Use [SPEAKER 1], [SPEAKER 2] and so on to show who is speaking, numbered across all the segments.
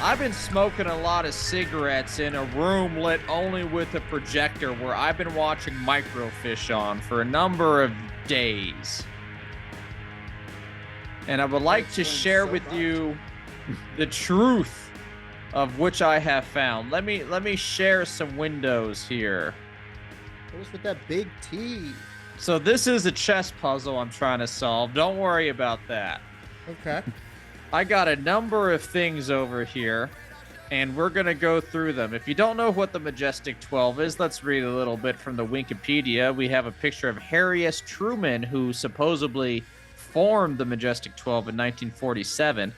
[SPEAKER 1] I've been smoking a lot of cigarettes in a room lit only with a projector where I've been watching microfiche on for a number of days. And I would like to share with you the truth of which I have found. Let me share some windows here.
[SPEAKER 2] What is with that big T?
[SPEAKER 1] So this is a chess puzzle I'm trying to solve. Don't worry about that.
[SPEAKER 2] Okay.
[SPEAKER 1] I got a number of things over here, and we're going to go through them. If you don't know what the Majestic 12 is, let's read a little bit from the Wikipedia. We have a picture of Harry S. Truman, who supposedly formed the Majestic 12 in 1947.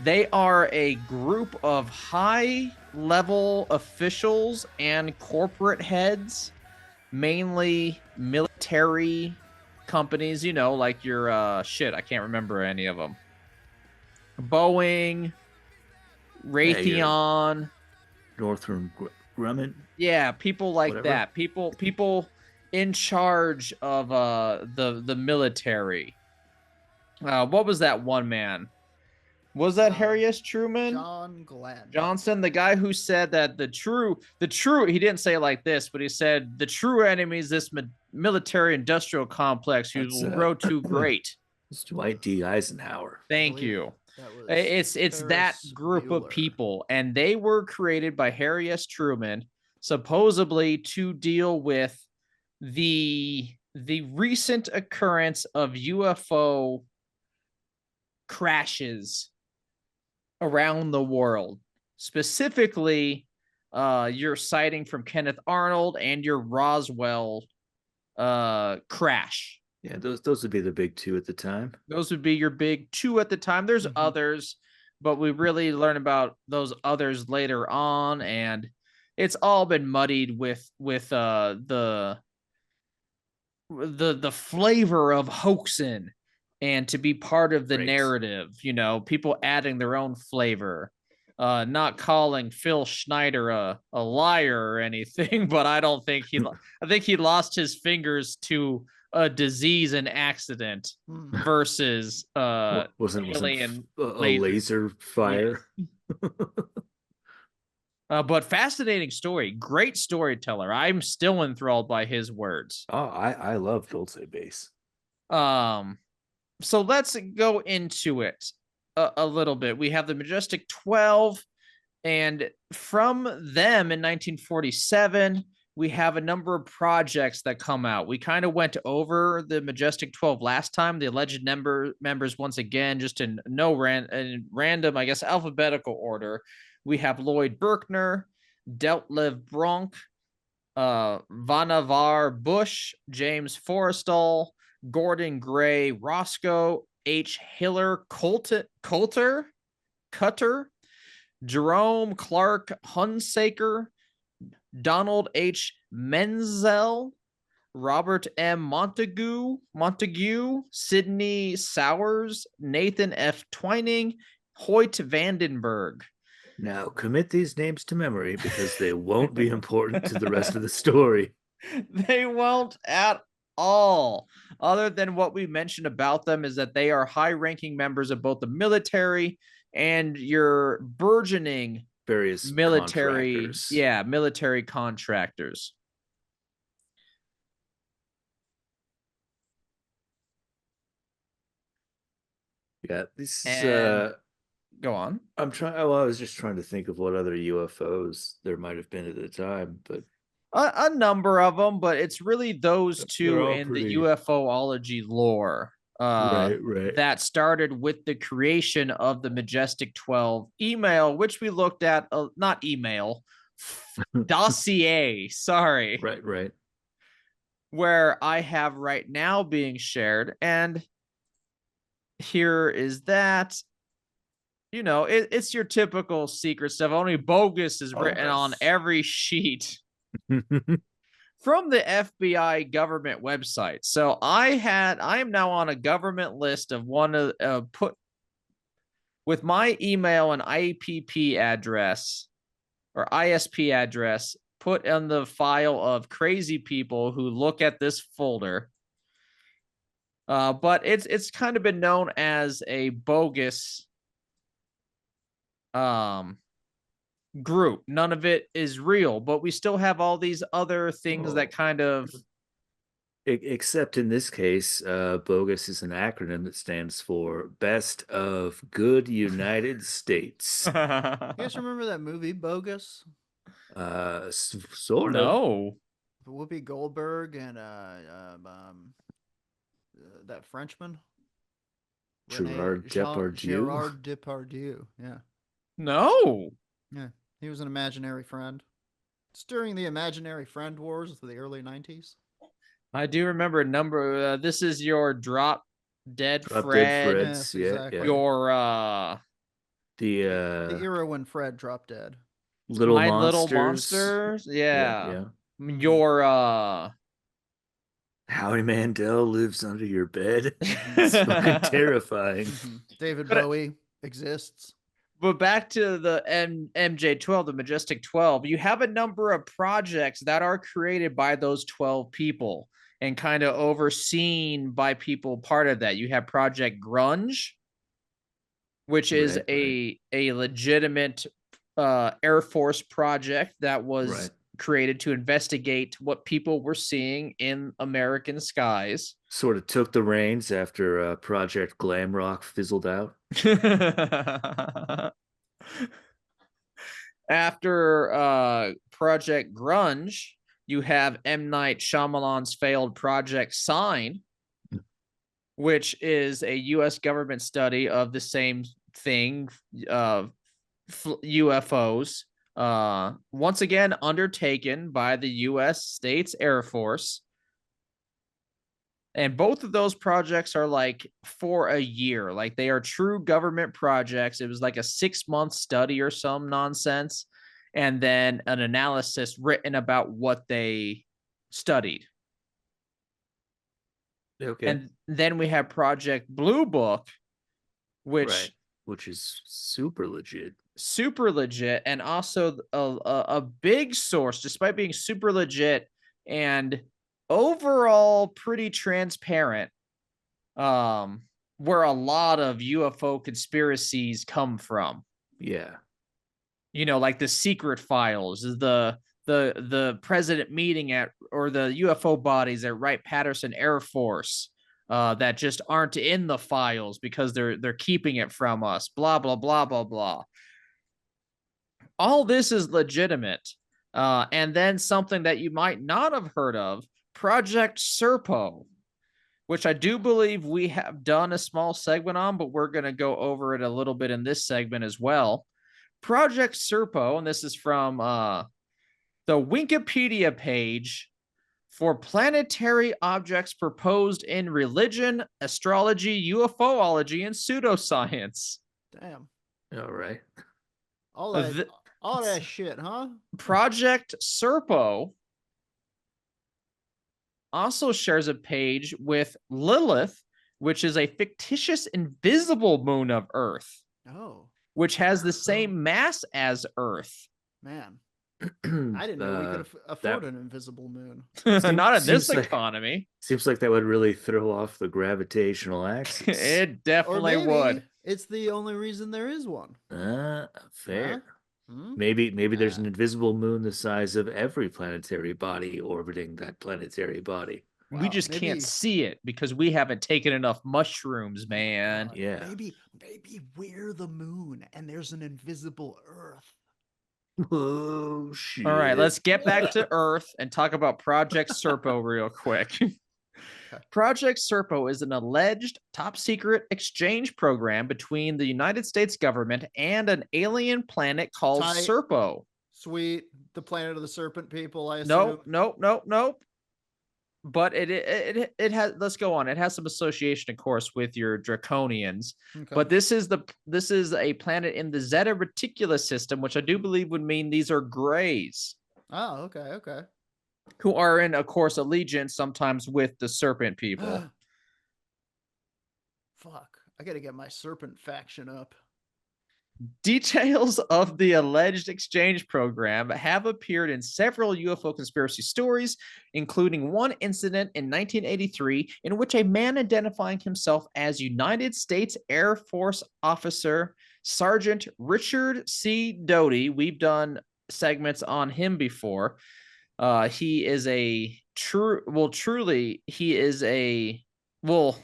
[SPEAKER 1] They are a group of high-level officials and corporate heads, mainly military companies, like your, I can't remember any of them. Boeing, Raytheon,
[SPEAKER 3] Northrop Grumman.
[SPEAKER 1] Yeah, people like that. People in charge of the military. What was that one man? Was that Harry S. Truman?
[SPEAKER 2] John Glenn
[SPEAKER 1] Johnson, the guy who said that the true, he didn't say it like this, but he said the true enemy is this military industrial complex who will grow too great.
[SPEAKER 3] It's Dwight D. Eisenhower.
[SPEAKER 1] Thank you. It's that group of people, and they were created by Harry S. Truman, supposedly to deal with the recent occurrence of UFO crashes around the world. Specifically, your sighting from Kenneth Arnold and your Roswell crash.
[SPEAKER 3] Yeah, those would be the big two at the time.
[SPEAKER 1] Those would be your big two at the time. There's others, but we really learn about those others later on, and it's all been muddied with the flavor of hoaxing and to be part of the narrative. People adding their own flavor, not calling Phil Schneider a liar or anything, but I think he lost his fingers to a disease and accident versus
[SPEAKER 3] wasn't a laser fire.
[SPEAKER 1] But fascinating story, great storyteller. I'm still enthralled by his words.
[SPEAKER 3] Oh, I love Dulce Bass.
[SPEAKER 1] So let's go into it a little bit. We have the Majestic 12, and from them in 1947 we have a number of projects that come out. We kind of went over the Majestic 12 last time, the alleged members once again, just in random, I guess, alphabetical order. We have Lloyd Berkner, Detlev Bronk, Vannevar Bush, James Forrestal, Gordon Gray, Roscoe H. Hiller, Cutter, Jerome Clark Hunsaker, Donald H. Menzel, Robert M. Montague, Sidney Sowers, Nathan F. Twining, Hoyt Vandenberg.
[SPEAKER 3] Now, commit these names to memory because they won't be important to the rest of the story.
[SPEAKER 1] They won't at all. Other than what we mentioned about them is that they are high-ranking members of both the military and your burgeoning
[SPEAKER 3] various
[SPEAKER 1] military contractors.
[SPEAKER 3] Yeah, this
[SPEAKER 1] go on.
[SPEAKER 3] I was just trying to think of what other UFOs there might have been at the time, but
[SPEAKER 1] a number of them, but it's really those two in the UFOlogy lore.
[SPEAKER 3] Right.
[SPEAKER 1] That started with the creation of the Majestic 12 email, which we looked at, not email, dossier, sorry.
[SPEAKER 3] Right.
[SPEAKER 1] Where I have right now being shared, and here is that. It's your typical secret stuff. Only bogus is written on every sheet. From the FBI government website. So I am now on a government list of one of put with my email and IPP address or ISP address put in the file of crazy people who look at this folder. But it's kind of been known as a bogus group. None of it is real, but we still have all these other things that
[SPEAKER 3] Oh.
[SPEAKER 1] kind of
[SPEAKER 3] Except in this case, bogus is an acronym that stands for Best of Good United States.
[SPEAKER 2] You guys remember that movie Bogus?
[SPEAKER 3] Sort of.
[SPEAKER 1] no.
[SPEAKER 2] Whoopi Goldberg and that Frenchman,
[SPEAKER 3] Gerard Depardieu.
[SPEAKER 2] Gerard Depardieu. Yeah,
[SPEAKER 1] No.
[SPEAKER 2] yeah. He was an imaginary friend. It's during the imaginary friend wars of the early 90s.
[SPEAKER 1] I do remember a number. This is your Drop Dead
[SPEAKER 3] Drop Dead
[SPEAKER 1] Fred.
[SPEAKER 3] Freds.
[SPEAKER 2] Yes,
[SPEAKER 3] Yeah,
[SPEAKER 2] exactly.
[SPEAKER 3] yeah.
[SPEAKER 1] Your
[SPEAKER 3] The
[SPEAKER 2] The era when Fred dropped dead.
[SPEAKER 3] Little
[SPEAKER 1] My Little
[SPEAKER 3] Monsters.
[SPEAKER 1] Monsters.
[SPEAKER 3] Yeah,
[SPEAKER 1] Yeah.
[SPEAKER 3] yeah.
[SPEAKER 1] Your
[SPEAKER 3] Howie Mandel lives under your bed. It's fucking terrifying.
[SPEAKER 2] David
[SPEAKER 1] But-
[SPEAKER 2] Bowie exists.
[SPEAKER 1] But back to the MJ12, the Majestic 12, you have a number of projects that are created by those 12 people and kind of overseen by people part of that. You have Project Grunge, which is
[SPEAKER 3] Right.
[SPEAKER 1] a legitimate Air Force project that was
[SPEAKER 3] Right.
[SPEAKER 1] created to investigate what people were seeing in American skies.
[SPEAKER 3] Sort of took the reins after Project Glam Rock fizzled out.
[SPEAKER 1] After Project Grunge, you have M. Night Shyamalan's failed Project Sign, which is a U.S. government study of the same thing, UFOs. Once again, undertaken by the U.S. States Air Force. And both of those projects are like for a year. Like they are true government projects. It was like a 6-month study or some nonsense. And then an analysis written about what they studied.
[SPEAKER 3] Okay.
[SPEAKER 1] And then we have Project Blue Book, which
[SPEAKER 3] Right. Which is super legit.
[SPEAKER 1] super legit and also a big source, despite being super legit and overall pretty transparent, where a lot of UFO conspiracies come from.
[SPEAKER 3] Yeah.
[SPEAKER 1] You know, like the secret files, the president meeting at, or the UFO bodies at Wright-Patterson Air Force, that just aren't in the files because they're keeping it from us, blah blah blah blah blah. All this is legitimate. And then something that you might not have heard of, Project Serpo, which I do believe we have done a small segment on, but we're going to go over it a little bit in this segment as well. Project Serpo, and this is from the Wikipedia page for planetary objects proposed in religion, astrology, UFOlogy, and pseudoscience.
[SPEAKER 2] Damn.
[SPEAKER 3] All right.
[SPEAKER 2] All that shit, huh?
[SPEAKER 1] Project Serpo also shares a page with Lilith, which is a fictitious invisible moon of Earth,
[SPEAKER 2] Oh,
[SPEAKER 1] which has the same mass as Earth.
[SPEAKER 2] man. I didn't know we could afford an invisible moon.
[SPEAKER 1] Not in this
[SPEAKER 3] seems like-
[SPEAKER 1] economy.
[SPEAKER 3] Seems like that would really throw off the gravitational axis.
[SPEAKER 1] It
[SPEAKER 2] Or
[SPEAKER 1] definitely
[SPEAKER 2] maybe
[SPEAKER 1] would.
[SPEAKER 2] it's the only reason there is one.
[SPEAKER 3] Fair.
[SPEAKER 2] Hmm?
[SPEAKER 3] Maybe there's an invisible moon the size of every planetary body orbiting that planetary body.
[SPEAKER 1] We
[SPEAKER 2] Wow,
[SPEAKER 1] just
[SPEAKER 2] maybe-
[SPEAKER 1] can't see it because we haven't taken enough mushrooms, man.
[SPEAKER 2] God,
[SPEAKER 3] Yeah.
[SPEAKER 2] Maybe we're the moon and there's an invisible Earth.
[SPEAKER 3] Whoa, shit.
[SPEAKER 1] All right, let's get back to Earth and talk about Project Serpo real quick. Project Serpo is an alleged top secret exchange program between the United States government and an alien planet called
[SPEAKER 2] Tight.
[SPEAKER 1] Serpo.
[SPEAKER 2] Sweet, the planet of the serpent people. I assume.
[SPEAKER 1] Nope. But it has, let's go on. It has some association, of course, with your Draconians.
[SPEAKER 2] Okay.
[SPEAKER 1] But this is a planet in the Zeta Reticuli system, which I do believe would mean these are Greys,
[SPEAKER 2] Oh, okay.
[SPEAKER 1] who are in, of course, allegiance sometimes with the Serpent people.
[SPEAKER 2] Fuck, I gotta get my serpent faction up.
[SPEAKER 1] Details of the alleged exchange program have appeared in several UFO conspiracy stories, including one incident in 1983 in which a man identifying himself as United States Air Force officer Sergeant Richard C. Doty. We've done segments on him before. He is a truly, he is a, well,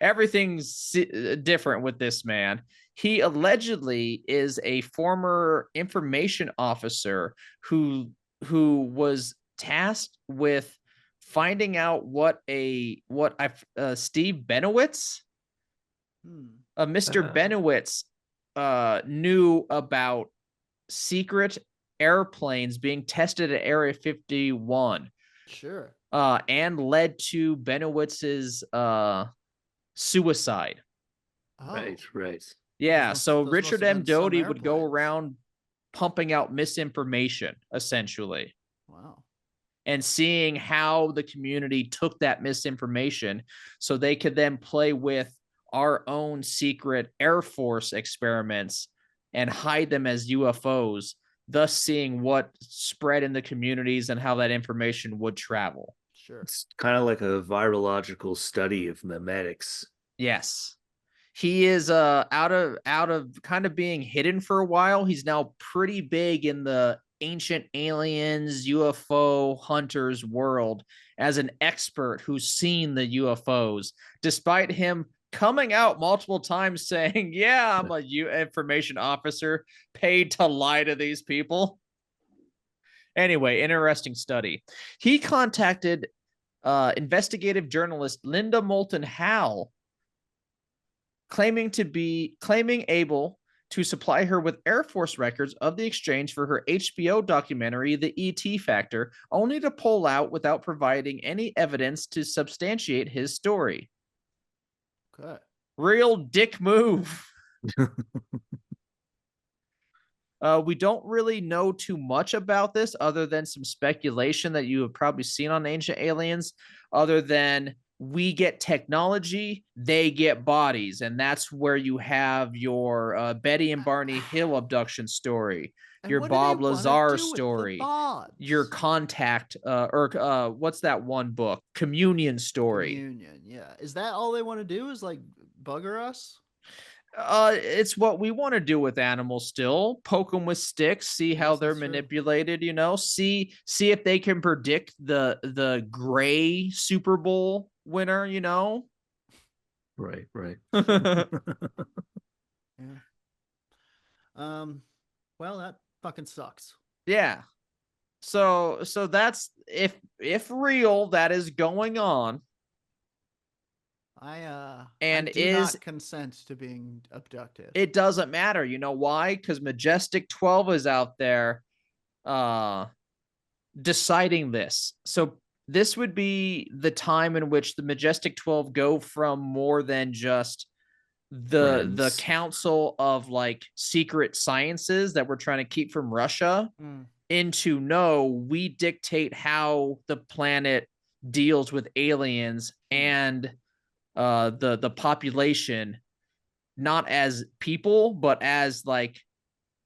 [SPEAKER 1] everything's different with this man. He allegedly is a former information officer who was tasked with finding out what Steve Benowitz, Mr. Benowitz, knew about secret airplanes being tested at Area 51.
[SPEAKER 2] Sure.
[SPEAKER 1] And led to Benowitz's suicide.
[SPEAKER 2] Oh.
[SPEAKER 3] Right.
[SPEAKER 1] Yeah,
[SPEAKER 2] Those
[SPEAKER 1] so
[SPEAKER 2] must
[SPEAKER 1] Richard
[SPEAKER 2] have
[SPEAKER 1] M.
[SPEAKER 2] been some
[SPEAKER 1] Doty would go
[SPEAKER 2] airplanes.
[SPEAKER 1] around pumping out misinformation, essentially,
[SPEAKER 2] Wow.
[SPEAKER 1] and seeing how the community took that misinformation so they could then play with our own secret Air Force experiments and hide them as UFOs, thus seeing what spread in the communities and how that information would travel.
[SPEAKER 2] Sure.
[SPEAKER 3] It's kind of like a virological study of memetics.
[SPEAKER 1] Yes. He is out of kind of being hidden for a while. He's now pretty big in the ancient aliens, UFO hunters world as an expert who's seen the UFOs, despite him coming out multiple times saying, yeah, I'm a information officer paid to lie to these people. Anyway, interesting study. He contacted investigative journalist Linda Moulton Howe, claiming able to supply her with Air Force records of the exchange for her HBO documentary, The E.T. Factor, only to pull out without providing any evidence to substantiate his story.
[SPEAKER 2] Okay.
[SPEAKER 1] Real dick move. We don't really know too much about this other than some speculation that you have probably seen on Ancient Aliens, other than we get technology, they get bodies. And that's where you have your Betty and Barney Hill abduction story,
[SPEAKER 2] And
[SPEAKER 1] your
[SPEAKER 2] what do
[SPEAKER 1] Bob
[SPEAKER 2] they wanna
[SPEAKER 1] Lazar
[SPEAKER 2] do with the
[SPEAKER 1] story,
[SPEAKER 2] Bobs?
[SPEAKER 1] your Contact, or what's that one book? Communion story.
[SPEAKER 2] Communion, yeah. Is that all they want to do? Is like bugger us?
[SPEAKER 1] It's what we want to do with animals still. Poke them with sticks, see how
[SPEAKER 2] Yes,
[SPEAKER 1] they're
[SPEAKER 2] that's true.
[SPEAKER 1] manipulated, see if they can predict the gray Super Bowl winner,
[SPEAKER 3] Right.
[SPEAKER 2] Yeah. Well, that fucking sucks.
[SPEAKER 1] Yeah. So that's if real, that is going on.
[SPEAKER 2] I do not consent to being abducted.
[SPEAKER 1] It doesn't matter. You know why? Because Majestic 12 is out there deciding this. So this would be the time in which the Majestic 12 go from more than just the council of like secret sciences that we're trying to keep from Russia into no, we dictate how the planet deals with aliens and the population, not as people, but as like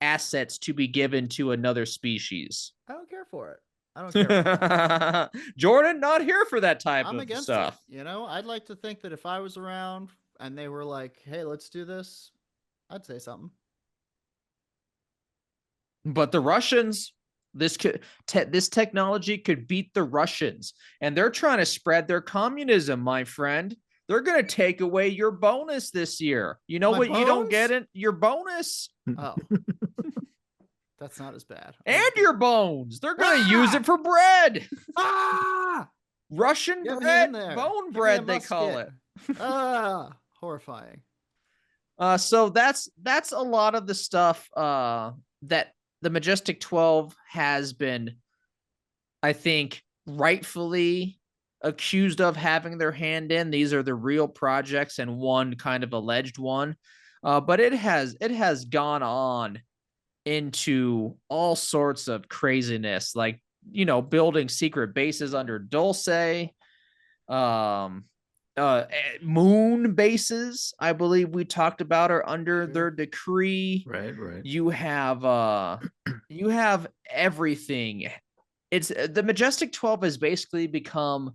[SPEAKER 1] assets to be given to another species.
[SPEAKER 2] I don't care for it. I don't care for it.
[SPEAKER 1] Jordan, not here for that type
[SPEAKER 2] I'm
[SPEAKER 1] of
[SPEAKER 2] against
[SPEAKER 1] stuff.
[SPEAKER 2] it. I'd like to think that if I was around and they were like, hey, let's do this, I'd say something.
[SPEAKER 1] But the Russians, this technology could beat the Russians, and they're trying to spread their communism, my friend. They're going to take away your bonus this year. You know what? You don't get it? Your bonus.
[SPEAKER 2] Oh. That's not as bad.
[SPEAKER 1] And your bones. They're going to use it for bread. Russian
[SPEAKER 2] Get
[SPEAKER 1] bread, bone bread, they call it.
[SPEAKER 2] Horrifying.
[SPEAKER 1] So that's a lot of the stuff that the Majestic 12 has been, I think, rightfully accused of having their hand in. These are the real projects and one kind of alleged one. But it has gone on into all sorts of craziness, like, building secret bases under Dulce, moon bases, I believe we talked about, are under their decree.
[SPEAKER 3] Right.
[SPEAKER 1] You have everything. It's the Majestic 12 has basically become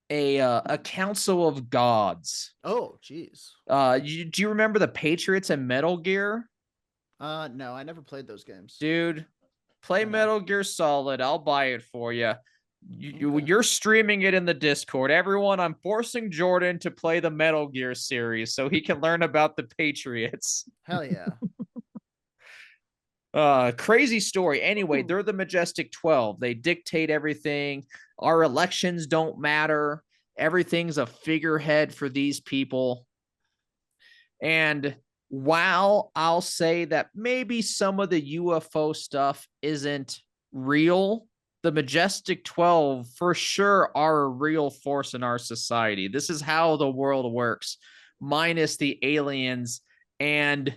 [SPEAKER 1] a council of gods.
[SPEAKER 2] Oh, jeez.
[SPEAKER 1] Do you remember the Patriots and Metal Gear?
[SPEAKER 2] No, I never played those games.
[SPEAKER 1] Dude, play
[SPEAKER 2] I know.
[SPEAKER 1] Metal Gear Solid. I'll buy it for you.
[SPEAKER 2] Okay.
[SPEAKER 1] You're streaming it in the Discord. Everyone, I'm forcing Jordan to play the Metal Gear series so he can learn about the Patriots.
[SPEAKER 2] Hell yeah.
[SPEAKER 1] Crazy story. Anyway,
[SPEAKER 2] Ooh.
[SPEAKER 1] they're the Majestic 12. They dictate everything. Our elections don't matter. Everything's a figurehead for these people. And while I'll say that maybe some of the UFO stuff isn't real, the Majestic 12 for sure are a real force in our society. This is how the world works, minus the aliens and,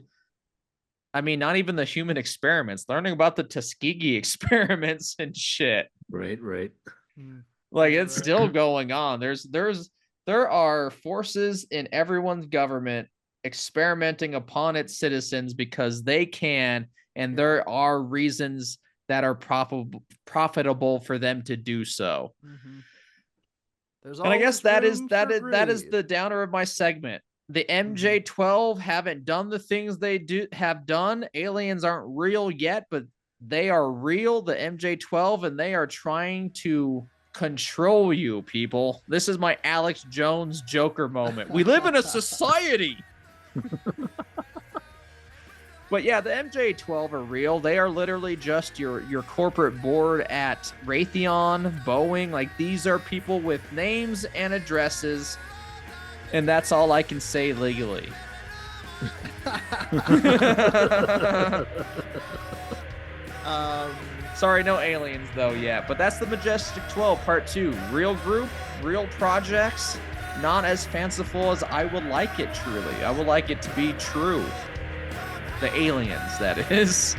[SPEAKER 1] I mean, not even the human experiments, learning about the Tuskegee experiments and shit.
[SPEAKER 3] Right.
[SPEAKER 1] Like,
[SPEAKER 2] Right,
[SPEAKER 1] it's
[SPEAKER 2] right.
[SPEAKER 1] still going on. There are forces in everyone's government experimenting upon its citizens because they can, and there are reasons that are profitable for them to do so.
[SPEAKER 2] Mm-hmm. There's
[SPEAKER 1] And I guess
[SPEAKER 2] always
[SPEAKER 1] that
[SPEAKER 2] room for
[SPEAKER 1] is
[SPEAKER 2] greed.
[SPEAKER 1] the downer of my segment. The MJ12 haven't done the things they have done. Aliens aren't real yet, but they are real, the MJ12, and they are trying to control you, people. This is my Alex Jones Joker moment. We live in a society. But yeah, the MJ12 are real. They are literally just your corporate board at Raytheon, Boeing. Like, these are people with names and addresses, and that's all I can say legally. Sorry, no aliens though yet. But that's the Majestic 12 Part 2. Real group, real projects, not as fanciful as I would like it truly. I would like it to be true. The aliens, that is.